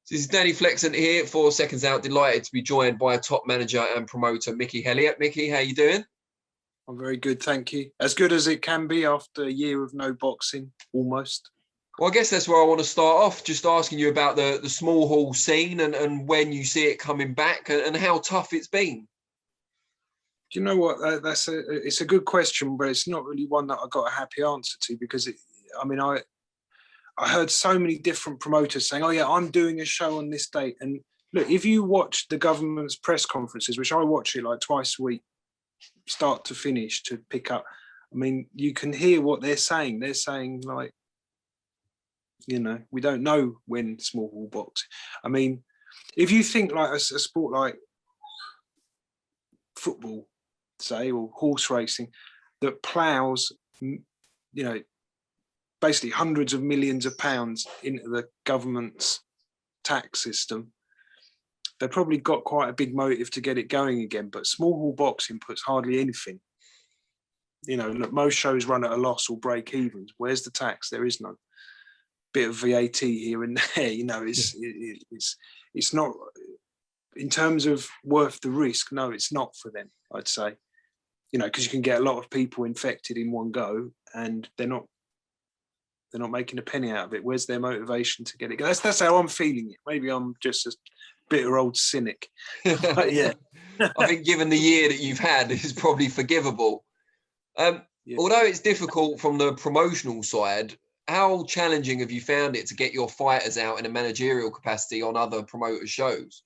This is Danny Flexent here for Seconds Out. Delighted to be joined by a top manager and promoter, Mickey Helliet. Mickey, how you doing? I'm very good, thank you. As good as it can be after a year of no boxing, almost. Well, I guess that's where I want to start off, just asking you about the small hall scene and when you see it coming back and how tough it's been. Do you know what? It's a good question, but it's not really one that I got a happy answer to because I heard so many different promoters saying, "Oh yeah, I'm doing a show on this date." And look, if you watch the government's press conferences, which I watch it like twice a week, start to finish to pick up, I mean, you can hear what they're saying. They're saying like, we don't know when small hall boxing. I mean, if you think like a sport like football, say, or horse racing, that plows, basically hundreds of millions of pounds into the government's tax system, they've probably got quite a big motive to get it going again. But small hall boxing puts hardly anything. Look, most shows run at a loss or break even. Where's the tax? There is none. Bit of VAT here and there. It's not, in terms of worth the risk. No, it's not for them, I'd say. Because you can get a lot of people infected in one go, and they're not making a penny out of it. Where's their motivation to get it? That's how I'm feeling it. Maybe I'm just a bitter old cynic. But yeah. I think given the year that you've had, it's probably forgivable. Although it's difficult from the promotional side, how challenging have you found it to get your fighters out in a managerial capacity on other promoter shows?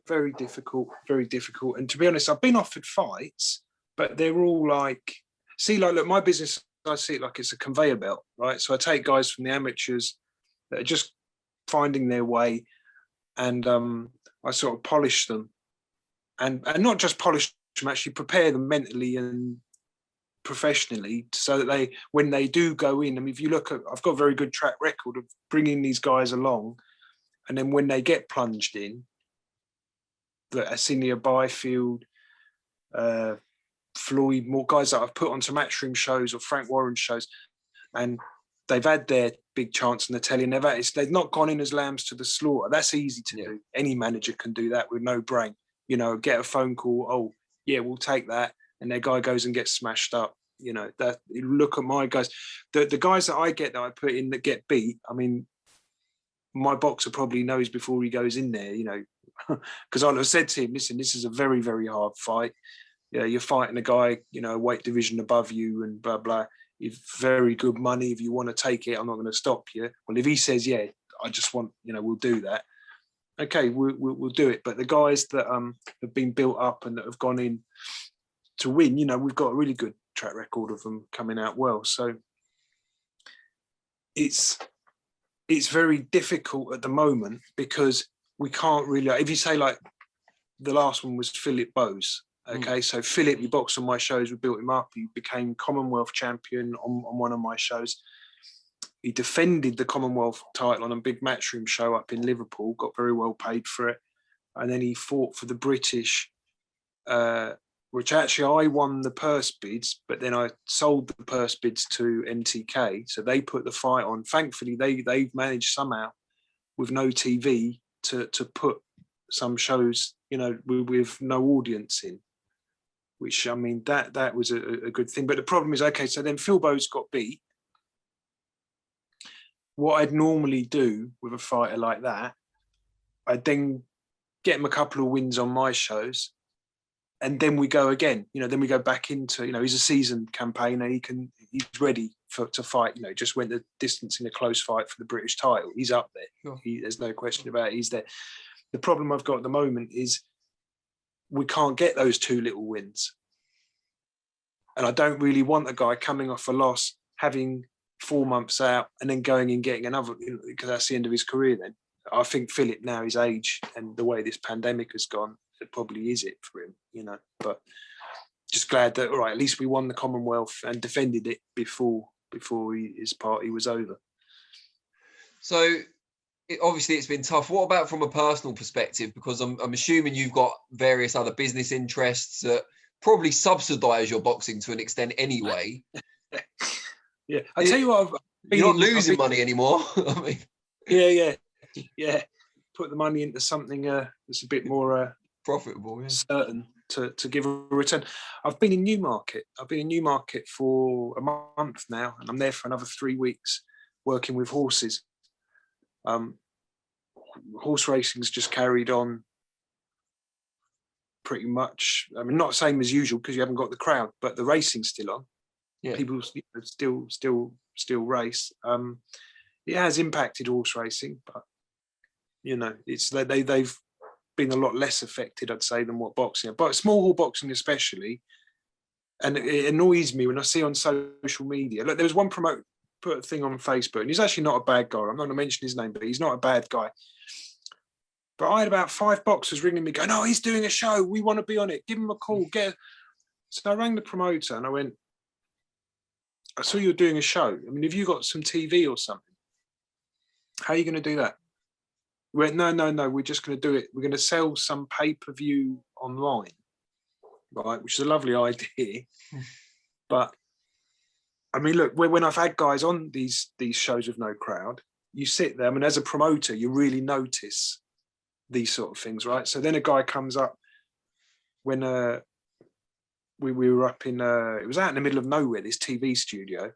Very difficult, very difficult. And to be honest, I've been offered fights, but they're all like, look, my business, I see it like it's a conveyor belt, right? So I take guys from the amateurs that are just finding their way, and I sort of polish them, and not just polish them, actually prepare them mentally and professionally, so that when they do go in, I mean, if you look at, I've got a very good track record of bringing these guys along, and then when they get plunged in, the Asinia Byfield, Floyd, more guys that I've put onto Matchroom shows or Frank Warren shows, and they've had their big chance on the telly, and they've not gone in as lambs to the slaughter. That's easy to do. Any manager can do that with no brain. Get a phone call, oh yeah, we'll take that, and their guy goes and gets smashed up. That, look at my guys, the guys that I get that I put in that get beat. I mean, my boxer probably knows before he goes in there, because I'll have said to him, listen, this is a very, very hard fight. You're fighting a guy, a weight division above you and blah, blah. It's very good money. If you want to take it, I'm not going to stop you. Well, if he says, yeah, I just want, we'll do that. Okay, we'll do it. But the guys that have been built up and that have gone in to win, we've got a really good track record of them coming out well. So it's very difficult at the moment because we can't really, if you say like the last one was Philip Bowes. Okay, so Philip, he boxed on my shows, we built him up. He became Commonwealth champion on one of my shows. He defended the Commonwealth title on a big Matchroom show up in Liverpool, got very well paid for it. And then he fought for the British, which actually I won the purse bids, but then I sold the purse bids to MTK. So they put the fight on. Thankfully, they've managed somehow with no TV to put some shows, with no audience in. Which, I mean, that was a good thing. But the problem is, okay, so then Phil Bowes got beat. What I'd normally do with a fighter like that, I'd then get him a couple of wins on my shows, and then we go again. Then we go back into, he's a seasoned campaigner. He's ready to fight. Just went the distance in a close fight for the British title. He's up there. Sure. There's no question about it. He's there. The problem I've got at the moment is we can't get those two little wins. And I don't really want a guy coming off a loss, having 4 months out, and then going and getting another, because that's the end of his career then. I think Philip, now his age and the way this pandemic has gone, it probably is it for him, But just glad that, all right, at least we won the Commonwealth and defended it before his party was over. So obviously it's been tough. What about from a personal perspective? Because I'm assuming you've got various other business interests that probably subsidise your boxing to an extent anyway. Yeah, I tell you what, you're not losing money anymore. I mean, yeah. put the money into something that's a bit more profitable, certain to give a return. I've been in Newmarket. I've been in Newmarket for a month now, and I'm there for another 3 weeks working with horses. Horse racing's just carried on pretty much. I mean, not the same as usual because you haven't got the crowd, but the racing's still on. Yeah. People still race. It has impacted horse racing, but it's they've been a lot less affected, I'd say, than what boxing. But small hall boxing especially, and it annoys me when I see on social media. Look, there was one promoter put a thing on Facebook, and he's actually not a bad guy. I'm not going to mention his name, but he's not a bad guy. But I had about 5 boxers ringing me going, "Oh, he's doing a show. We want to be on it. Give him a call. So I rang the promoter and I went, "I saw you were doing a show. I mean, have you got some TV or something? How are you going to do that?" He went, no, we're just going to do it. We're going to sell some pay-per-view online, right? Which is a lovely idea. But I mean, look, when I've had guys on these shows with no crowd, you sit there. I mean, as a promoter, you really notice these sort of things, right? So then a guy comes up when we were up in it was out in the middle of nowhere, this TV studio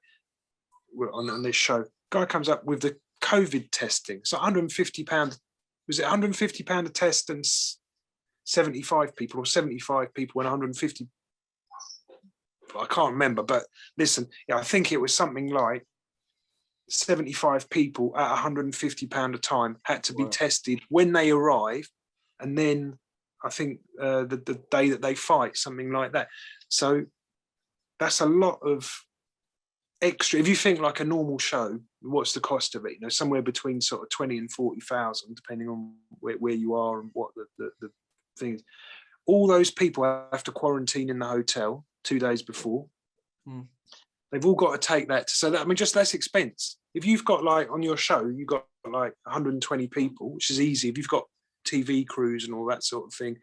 on this show. Guy comes up with the COVID testing. It's £150. Was it £150 a test and 75 people, or 75 people and 150? I can't remember, but listen, I think it was something like 75 people at £150 a time had to be tested when they arrive, and then I think the day that they fight, something like that. So that's a lot of extra. If you think like a normal show, what's the cost of it? Somewhere between sort of 20 and 40,000, depending on where you are and what the thing is. All those people have to quarantine in the hotel 2 days before. They've all got to take that. So that, I mean, just less expense. If you've got like on your show, you've got like 120 people, which is easy. If you've got TV crews and all that sort of thing,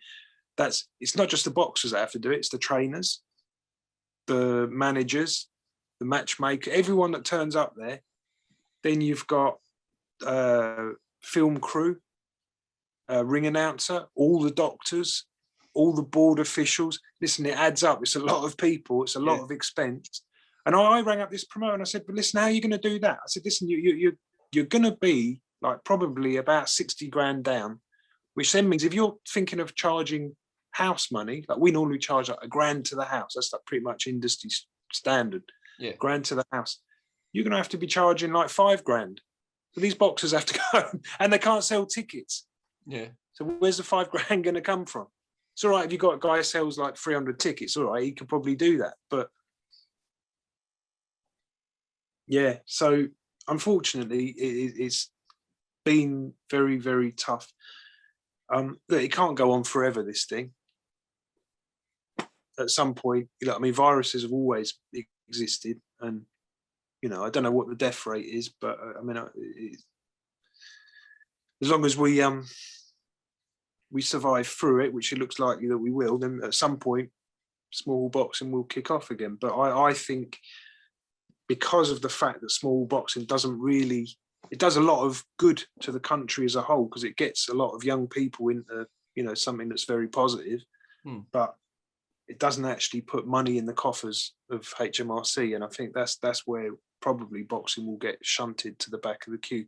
it's not just the boxers that have to do it. It's the trainers, the managers, the matchmaker, everyone that turns up there. Then you've got film crew, ring announcer, all the doctors, all the board officials. Listen, it adds up. It's a lot of people. It's a lot of expense. And I rang up this promoter and I said, "But listen, how are you going to do that?" I said, "Listen, you're going to be like probably about 60 grand down, which then means if you're thinking of charging house money, like we normally charge like £1,000 to the house. That's like pretty much industry standard. £1,000 to the house. You're going to have to be charging like £5,000. So these boxers have to go and they can't sell tickets. Yeah. So where's the £5,000 going to come from? It's all right if you've got a guy who sells like 300 tickets. All right, he could probably do that. But yeah, so unfortunately, it's been very, very tough. It can't go on forever, this thing. At some point, I mean, viruses have always existed, and I don't know what the death rate is, but I mean, as long as we survive through it, which it looks likely that we will, then at some point, small boxing will kick off again. But I think because of the fact that small boxing it does a lot of good to the country as a whole, because it gets a lot of young people into something that's very positive, but it doesn't actually put money in the coffers of HMRC, and I think that's where probably boxing will get shunted to the back of the queue.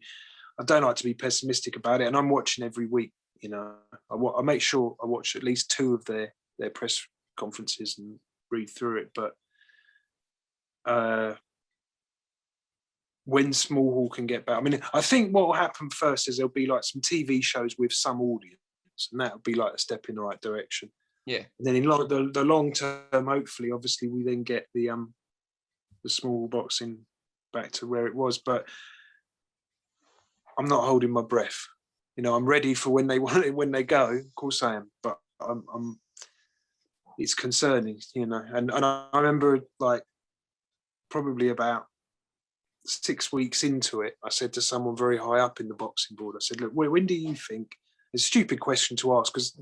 I don't like to be pessimistic about it, and I'm watching every week. I make sure I watch at least 2 of their press conferences and read through it. But when small hall can get back, I mean, I think what will happen first is there'll be like some TV shows with some audience, and that'll be like a step in the right direction. Yeah. And then in the long term, hopefully, obviously, we then get the small boxing back to where it was. But I'm not holding my breath. I'm ready for when they want it, when they go. Of course I am, but I'm it's concerning, And I remember like probably about 6 weeks into it, I said to someone very high up in the boxing board, I said, "Look, when do you think?" It's a stupid question to ask because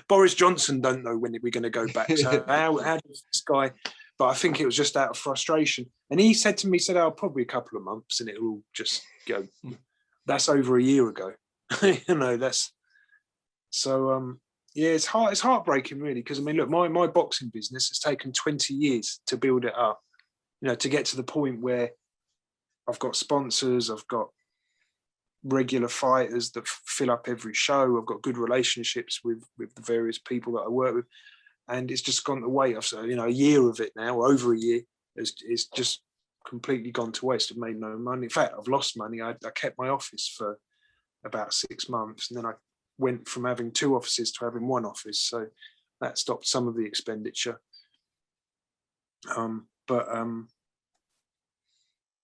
Boris Johnson don't know when we're going to go back. So how does this guy? But I think it was just out of frustration. And he said to me, "Oh, probably a couple of months and it'll all just go." That's over a year ago. You know, that's so. Yeah, it's heartbreaking, really, because I mean, look, my boxing business has taken 20 years to build it up. You know, to get to the point where I've got sponsors, I've got regular fighters that fill up every show. I've got good relationships with the various people that I work with, and it's just gone to waste. So, you know, a year of it now, or over a year, is just completely gone to waste. I've made no money. In fact, I've lost money. I kept my office for about 6 months, and then I went from having 2 offices to having 1 office. So that stopped some of the expenditure.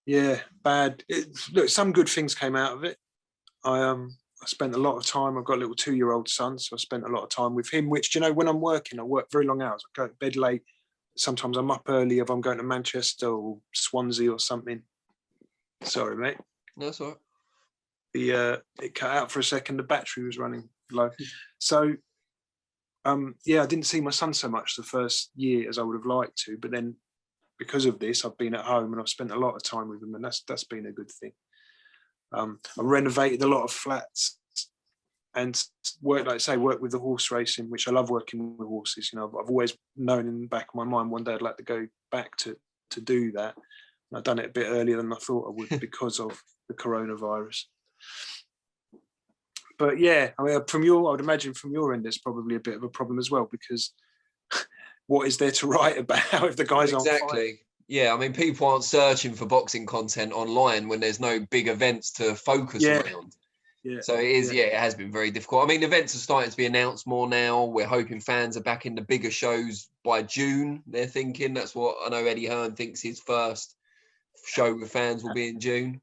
Yeah, bad. Look, some good things came out of it. I spent a lot of time. I've got a little 2-year-old son, so I spent a lot of time with him. Which, you know, when I'm working, I work very long hours. I go to bed late. Sometimes I'm up early if I'm going to Manchester or Swansea or something. Sorry, mate. No, that's all right. It cut out for a second. The battery was running low. So, yeah, I didn't see my son so much the first year as I would have liked to. But then, because of this, I've been at home and I've spent a lot of time with him, and that's been a good thing. I renovated a lot of flats and work with the horse racing, which I love working with horses. You know, I've always known in the back of my mind one day I'd like to go back to do that. And I've done it a bit earlier than I thought I would because of the coronavirus. But yeah, I mean, I would imagine from your end, there's probably a bit of a problem as well, because what is there to write about if the guys aren't fighting? Exactly. Yeah, I mean, people aren't searching for boxing content online when there's no big events to focus around. Yeah. So it is, it has been very difficult. I mean, events are starting to be announced more now. We're hoping fans are back in the bigger shows by June, they're thinking. That's what I know Eddie Hearn thinks his first show with fans will be in June.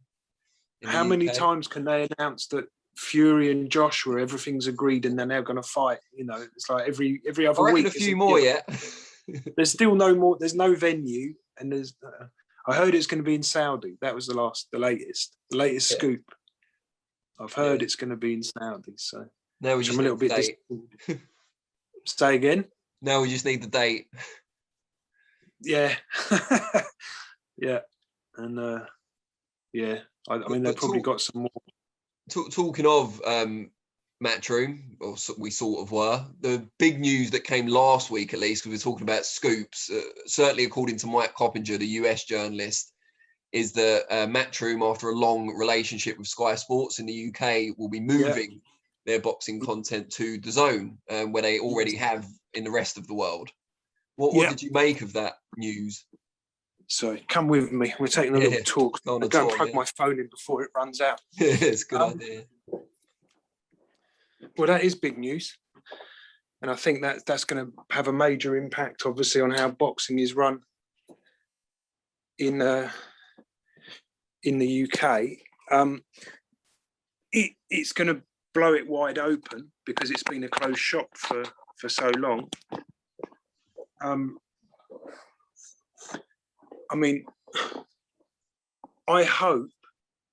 How many times can they announce that Fury and Joshua, everything's agreed and then they're going to fight? You know, it's like every other week. A few more yet. There's still no more. There's no venue, and there's. I heard it's going to be in Saudi. That was the latest scoop. I've heard it's going to be in Saudi. So now we just need the date. Say again. Now we just need the date. Yeah, yeah, and yeah. I mean, they've probably got some more. Talking of Matchroom, or we sort of were, the big news that came last week, at least, because we're talking about scoops, certainly according to Mike Coppinger, the US journalist, is that Matchroom, after a long relationship with Sky Sports in the UK, will be moving their boxing content to DAZN, where they already have in the rest of the world. What did you make of that news? Sorry, come with me. We're taking a little talk. I'm going to plug my phone in before it runs out. It's a good idea. Well, that is big news. And I think that's going to have a major impact, obviously, on how boxing is run in the UK. It's going to blow it wide open because it's been a closed shop for so long. I mean, I hope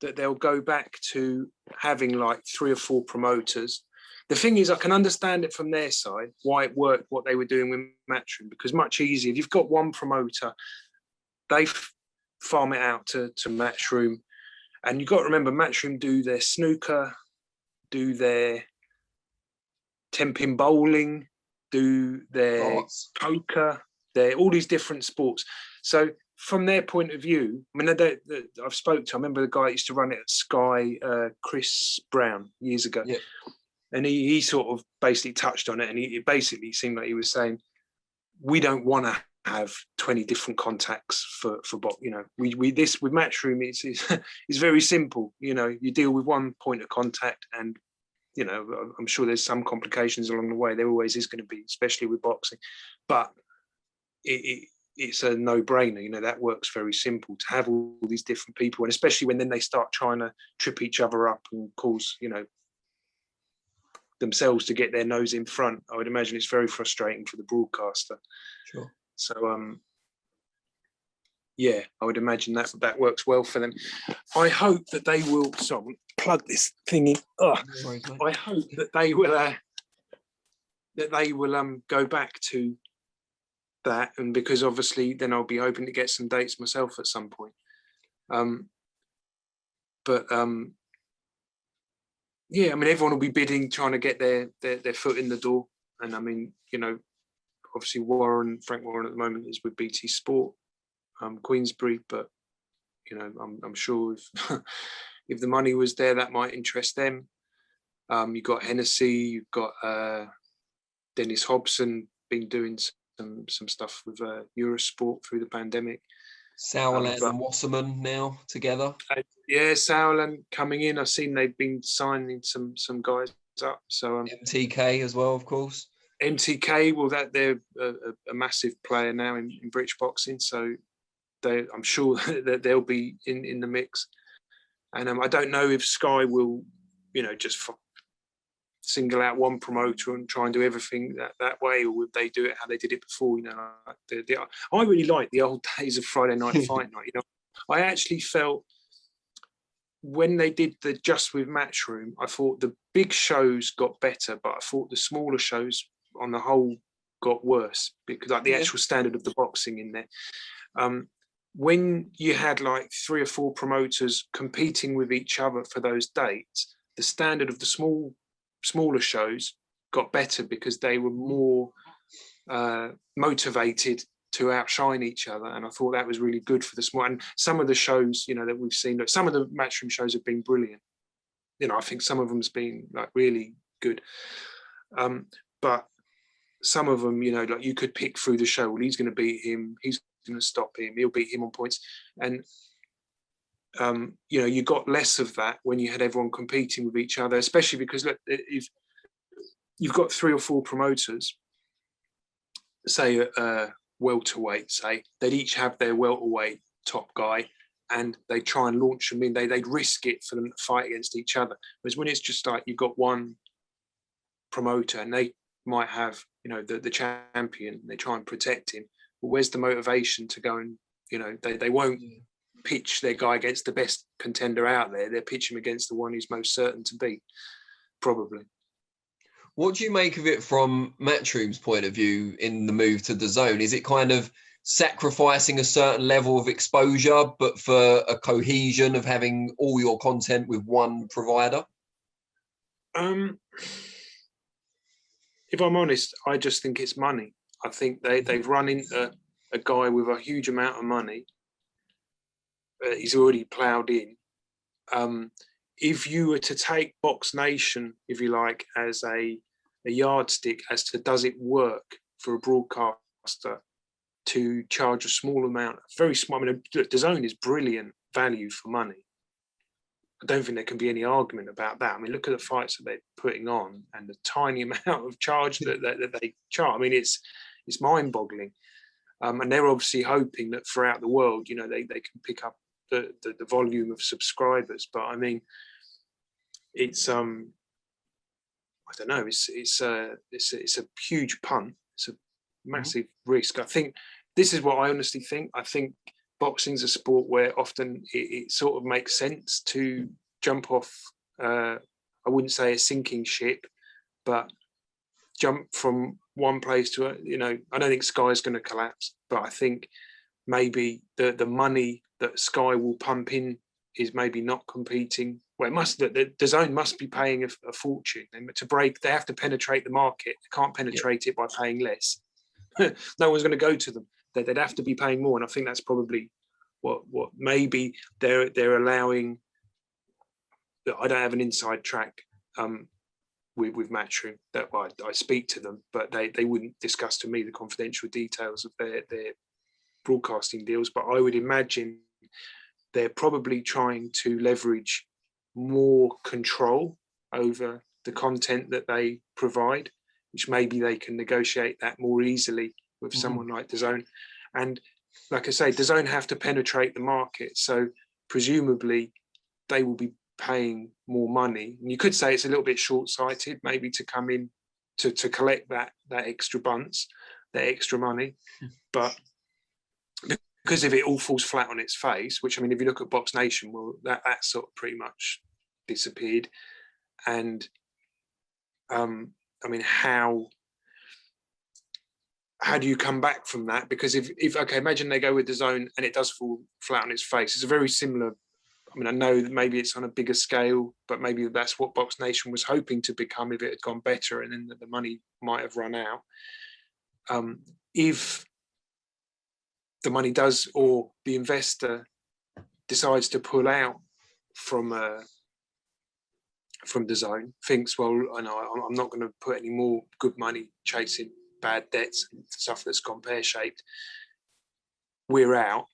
that they'll go back to having like 3 or 4 promoters. The thing is, I can understand it from their side, why it worked, what they were doing with Matchroom, because much easier. If you've got one promoter, they farm it out to Matchroom. And you've got to remember, Matchroom do their snooker, do their 10-pin bowling, do their poker, all these different sports. So from their point of view, I mean, I've spoke to, I remember the guy that used to run it at Sky, Chris Brown, years ago. Yeah. And he sort of basically touched on it, and it basically seemed like he was saying, we don't want to have 20 different contacts for box. You know, we this with Matchroom, it's very simple. You know, you deal with one point of contact, and you know, I'm sure there's some complications along the way. There always is going to be, especially with boxing, but it's a no-brainer. You know, that works very simple to have all these different people, and especially when then they start trying to trip each other up and cause, you know, themselves to get their nose in front. I would imagine it's very frustrating for the broadcaster. Sure. So yeah, I would imagine that works well for them. I hope that they will. So plug this thing in. I hope that they will go back to that, and because obviously then I'll be hoping to get some dates myself at some point. But yeah, I mean, everyone will be bidding, trying to get their foot in the door. And I mean, you know, obviously Frank Warren at the moment is with BT Sport, Queensbury, but you know, I'm sure if if the money was there, that might interest them. You've got Hennessy, you've got Dennis Hobson been doing some stuff with Eurosport through the pandemic. Sauerland and Wasserman now together. Yeah, Sauerland coming in. I've seen they've been signing some guys up. So MTK as well, of course. MTK, well, that they're a massive player now in British boxing, so I'm sure that they'll be in the mix. And I don't know if Sky will, you know, just single out one promoter and try and do everything that way, or would they do it how they did it before? You know, I really like the old days of Friday Night Fight Night. You know, I actually felt when they did the Just with Matchroom, I thought the big shows got better, but I thought the smaller shows on the whole got worse, because like the actual standard of the boxing in there. When you had like 3 or 4 promoters competing with each other for those dates, the standard of the smaller shows got better, because they were more motivated to outshine each other, and I thought that was really good for the small. And some of the shows, you know, that we've seen, some of the Matchroom shows have been brilliant. You know, I think some of them's been like really good, but some of them, you know, like you could pick through the show. Well, he's going to beat him. He's going to stop him. He'll beat him on points. And you know, you got less of that when you had everyone competing with each other, especially because look, if you've got 3 or 4 promoters, say welterweight, say they'd each have their welterweight top guy, and they try and launch them in. They'd risk it for them to fight against each other. Whereas when it's just like you've got one promoter and they might have, you know, the champion, they try and protect him. Well, where's the motivation to go and, you know, they won't pitch their guy against the best contender out there. They'll pitch him against the one who's most certain to beat, probably. What do you make of it from Matchroom's point of view in the move to DAZN? Is it kind of sacrificing a certain level of exposure, but for a cohesion of having all your content with one provider? If I'm honest, I just think it's money. I think they've run into a guy with a huge amount of money. He's already ploughed in. If you were to take Box Nation, if you like, as a yardstick as to does it work for a broadcaster to charge a small amount, very small. I mean, DAZN is brilliant value for money. I don't think there can be any argument about that. I mean, look at the fights that they're putting on and the tiny amount of charge that they charge. I mean, it's mind-boggling. And they're obviously hoping that throughout the world, you know, they can pick up the volume of subscribers. But I mean, it's I don't know. It's a huge punt. It's a massive risk. I think this is what I honestly think. I think boxing's a sport where often it sort of makes sense to jump off. I wouldn't say a sinking ship, but jump from one place to you know. I don't think Sky's going to collapse, but I think maybe the money that Sky will pump in is maybe not competing. Well, it must. The DAZN must be paying a fortune, and to break, they have to penetrate the market. They can't penetrate it by paying less. No one's going to go to them. They'd have to be paying more, and I think that's probably what maybe they're allowing. I don't have an inside track with Matchroom. That I speak to them, but they wouldn't discuss to me the confidential details of their broadcasting deals. But I would imagine they're probably trying to leverage more control over the content that they provide, which maybe they can negotiate that more easily with someone like DAZN. And like I say, DAZN have to penetrate the market. So presumably they will be paying more money. And you could say it's a little bit short-sighted, maybe to come in to collect that extra bunts, that extra money. But because if it all falls flat on its face, which I mean, if you look at Box Nation, well, that sort of pretty much disappeared. And I mean, how do you come back from that? Because if okay, imagine they go with DAZN and it does fall flat on its face. It's a very similar I mean, I know that maybe it's on a bigger scale, but maybe that's what Box Nation was hoping to become if it had gone better, and then the money might have run out. If the money does, or the investor decides to pull out from DAZN, thinks, well, I know I'm not going to put any more good money chasing bad debts and stuff that's gone pear-shaped, we're out.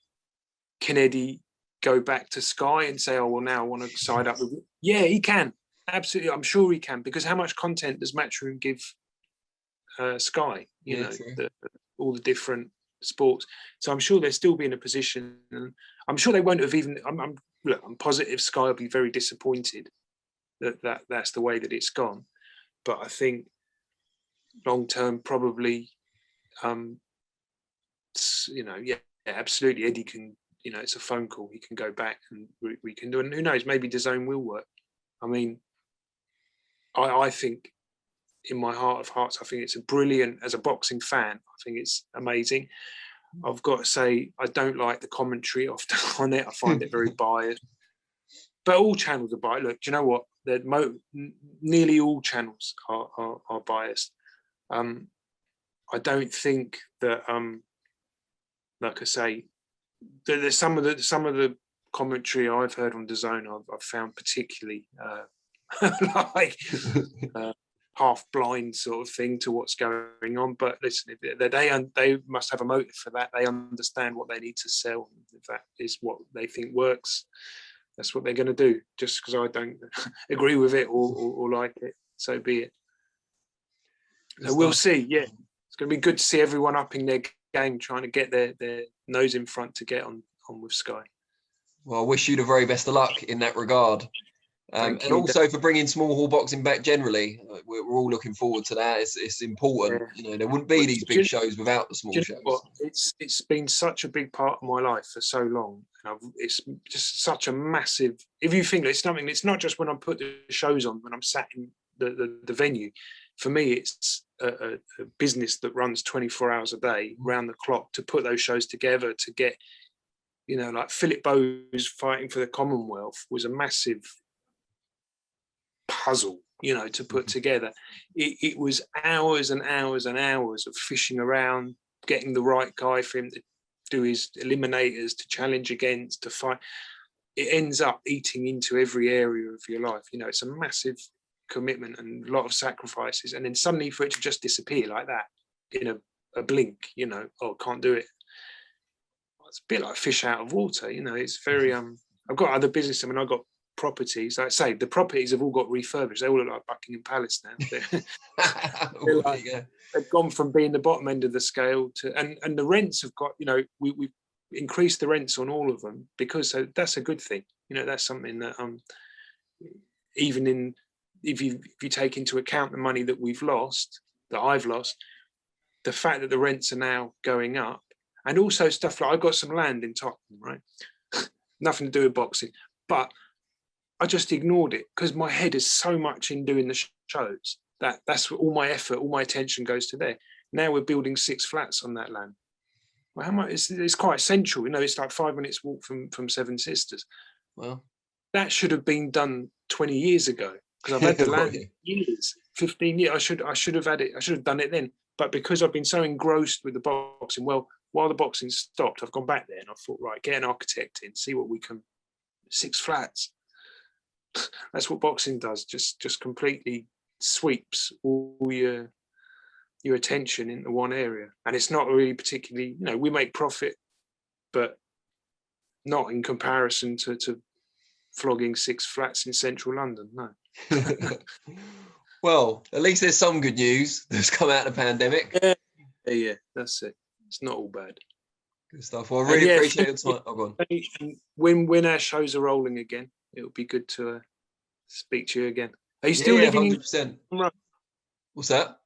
Can Eddie go back to Sky and say, oh, well, now I want to side up with it? Yeah, he can. Absolutely. I'm sure he can, because how much content does Matchroom give Sky? You know, all the different sports. So I'm sure they'll still be in a position, and I'm sure they won't have even, I'm positive Sky will be very disappointed that's the way that it's gone. But I think long term, probably, you know, yeah, absolutely. Eddie can, you know, it's a phone call. He can go back and we can do it. And who knows, maybe DAZN will work. I mean, I think in my heart of hearts, I think it's a brilliant, as a boxing fan, I think it's amazing. I've got to say, I don't like the commentary often on it. I find it very biased. But all channels are biased. Look, do you know what? Nearly all channels are biased. I don't think that, like I say, there's some of the commentary I've heard on DAZN I've found particularly like half blind sort of thing to what's going on. But listen, they must have a motive for that. They understand what they need to sell. If that is what they think works, that's what they're going to do. Just because I don't agree with it or like it, so be it. So we'll see. Yeah, it's going to be good to see everyone upping their game, trying to get their nose in front to get on with Sky. Well, I wish you the very best of luck in that regard. And also for bringing small hall boxing back generally. We're all looking forward to that. It's important. Yeah. You know, there wouldn't be these big shows without the small shows. What? It's been such a big part of my life for so long. It's just such a massive, if you think it's something, it's not just when I put the shows on, when I'm sat in the venue. For me, it's a business that runs 24 hours a day, round the clock, to put those shows together, to get, you know, like Philip Bowes fighting for the Commonwealth was a massive puzzle, you know, to put together. It was hours and hours and hours of fishing around, getting the right guy for him to do his eliminators, to challenge against, to fight. It ends up eating into every area of your life. You know, it's a massive commitment and a lot of sacrifices. And then suddenly for it to just disappear like that in a blink, you know, oh, can't do it. It's a bit like fish out of water, you know. It's very, I've got other business. I mean, I've got properties. Like I say, the properties have all got refurbished. They all look like Buckingham Palace now. They've gone from being the bottom end of the scale to, and the rents have got, you know, we've increased the rents on all of them, because that's a good thing. You know, that's something that even in, if you take into account the money that we've lost, that I've lost, the fact that the rents are now going up, and also stuff like, I've got some land in Tottenham, right? Nothing to do with boxing, but I just ignored it because my head is so much in doing the shows that's all my effort, all my attention goes to there. Now we're building 6 flats on that land. Well, how much? It's quite central, you know. It's like 5 minutes walk from Seven Sisters. Well, that should have been done 20 years ago, because I've had the land years, 15 years. I should have had it. I should have done it then. But because I've been so engrossed with the boxing, well, while the boxing stopped, I've gone back there and I thought, right, get an architect in, see what we can. 6 flats. That's what boxing does. Just completely sweeps all your attention into one area, and it's not really particularly, you know, we make profit, but not in comparison to flogging 6 flats in central London. No. Well, at least there's some good news that's come out of the pandemic. Yeah, that's it. It's not all bad. Good stuff. Well, I really appreciate it. Oh, go on. When our shows are rolling again, it'll be good to speak to you again. Are you still living 100%. What's that?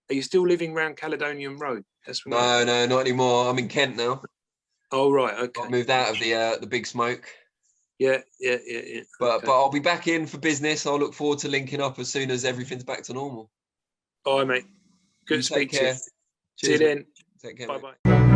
Are you still living around Caledonian Road? No, not anymore. I'm in Kent now. Oh, right. Okay. I moved out of the big smoke. Yeah. But I'll be back in for business. I'll look forward to linking up as soon as everything's back to normal. All right, mate. Good to speak to you. Cheers, see you then. Take care. Bye-bye.